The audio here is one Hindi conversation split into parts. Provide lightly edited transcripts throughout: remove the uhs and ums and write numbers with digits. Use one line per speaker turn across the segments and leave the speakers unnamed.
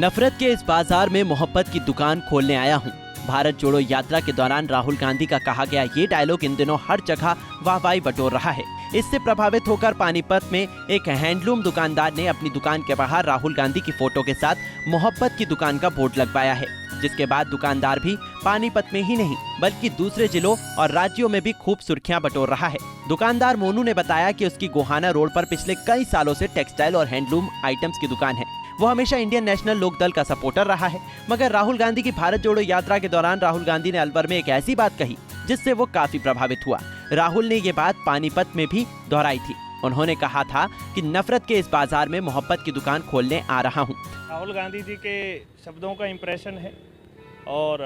नफरत के इस बाजार में मोहब्बत की दुकान खोलने आया हूँ। भारत जोड़ो यात्रा के दौरान राहुल गांधी का कहा गया ये डायलॉग इन दिनों हर जगह वाहवाही बटोर रहा है। इससे प्रभावित होकर पानीपत में एक हैंडलूम दुकानदार ने अपनी दुकान के बाहर राहुल गांधी की फोटो के साथ मोहब्बत की दुकान का बोर्ड लगवाया है, जिसके बाद दुकानदार भी पानीपत में ही नहीं बल्कि दूसरे जिलों और राज्यों में भी खूब सुर्खियां बटोर रहा है। दुकानदार मोनू ने बताया कि उसकी गोहाना रोड पर पिछले कई सालों से टेक्सटाइल और हैंडलूम आइटम्स की दुकान है। वो हमेशा इंडियन नेशनल लोक दल का सपोर्टर रहा है, मगर राहुल गांधी की भारत जोड़ो यात्रा के दौरान राहुल गांधी ने अलवर में एक ऐसी बात कही जिससे वो काफी प्रभावित हुआ। राहुल ने ये बात पानीपत में भी दोहराई थी। उन्होंने कहा था कि नफरत के इस बाजार में मोहब्बत की दुकान खोलने आ रहा हूँ।
राहुल गांधी जी के शब्दों का इम्प्रेशन है और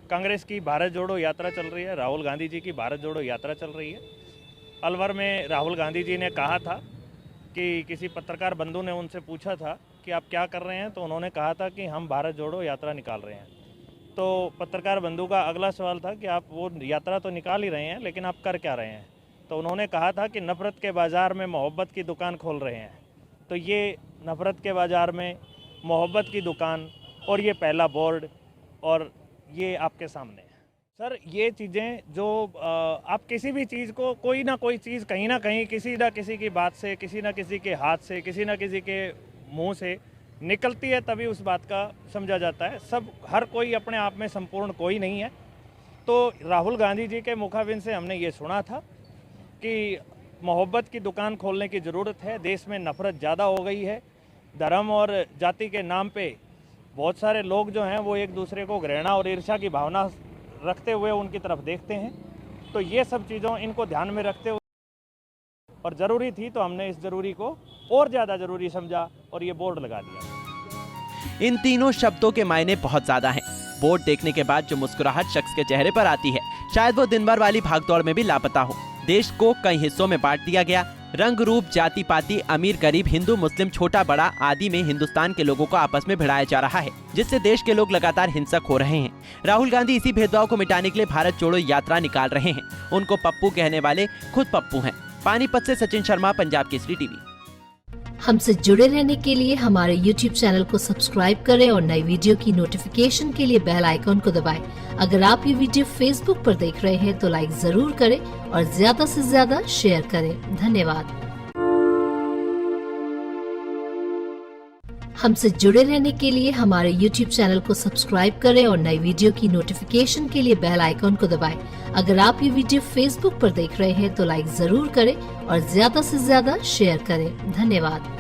कांग्रेस की भारत जोड़ो यात्रा चल रही है, राहुल गांधी जी की भारत जोड़ो यात्रा चल रही है। अलवर में राहुल गांधी जी ने कहा था कि किसी पत्रकार बंधु ने उनसे पूछा था कि आप क्या कर रहे हैं, तो उन्होंने कहा था कि हम भारत जोड़ो यात्रा निकाल रहे हैं। तो पत्रकार बंधु का अगला सवाल था कि आप वो यात्रा तो निकाल ही रहे हैं, लेकिन आप कर क्या रहे हैं? तो उन्होंने कहा था कि नफ़रत के बाज़ार में मोहब्बत की दुकान खोल रहे हैं। तो ये नफ़रत के बाज़ार में मोहब्बत की दुकान और ये पहला बोर्ड और ये आपके सामने है। सर, ये चीज़ें जो आप किसी भी चीज़ को कोई ना कोई चीज़ कहीं ना कहीं किसी ना किसी की बात से, किसी ना किसी के हाथ से, किसी ना किसी के मुंह से निकलती है, तभी उस बात का समझा जाता है। सब हर कोई अपने आप में संपूर्ण कोई नहीं है। तो राहुल गांधी जी के मुखाबिन से हमने ये सुना था कि मोहब्बत की दुकान खोलने की ज़रूरत है। देश में नफ़रत ज़्यादा हो गई है। धर्म और जाति के नाम पे बहुत सारे लोग जो हैं वो एक दूसरे को घृणा और ईर्ष्या की भावना रखते हुए उनकी तरफ देखते हैं। तो ये सब चीज़ों इनको ध्यान में रखते हुए और ज़रूरी थी, तो हमने इस ज़रूरी को और ज़्यादा ज़रूरी समझा और ये बोर्ड लगा दिया।
इन तीनों शब्दों के मायने बहुत ज्यादा हैं। बोर्ड देखने के बाद जो मुस्कुराहट शख्स के चेहरे पर आती है, शायद वो दिन भर वाली भागदौड़ में भी लापता हो। देश को कई हिस्सों में बांट दिया गया। रंग रूप, जाति पाति, अमीर गरीब, हिंदू मुस्लिम, छोटा बड़ा आदि में हिंदुस्तान के लोगों को आपस में भिड़ाया जा रहा है, जिससे देश के लोग लगातार हिंसक हो रहे हैं। राहुल गांधी इसी भेदभाव को मिटाने के लिए भारत जोड़ो यात्रा निकाल रहे हैं। उनको पप्पू कहने वाले खुद पप्पू हैं। पानीपत से सचिन शर्मा, पंजाब केसरी टीवी।
हमसे जुड़े रहने के लिए हमारे YouTube चैनल को सब्सक्राइब करें और नई वीडियो की नोटिफिकेशन के लिए बेल आइकॉन को दबाएं। अगर आप ये वीडियो Facebook पर देख रहे हैं तो लाइक जरूर करें और ज्यादा से ज्यादा शेयर करें। धन्यवाद। हमसे जुड़े रहने के लिए हमारे YouTube चैनल को सब्सक्राइब करें और नई वीडियो की नोटिफिकेशन के लिए बेल आइकॉन को दबाएं। अगर आप ये वीडियो Facebook पर देख रहे हैं तो लाइक जरूर करें और ज्यादा से ज्यादा शेयर करें। धन्यवाद।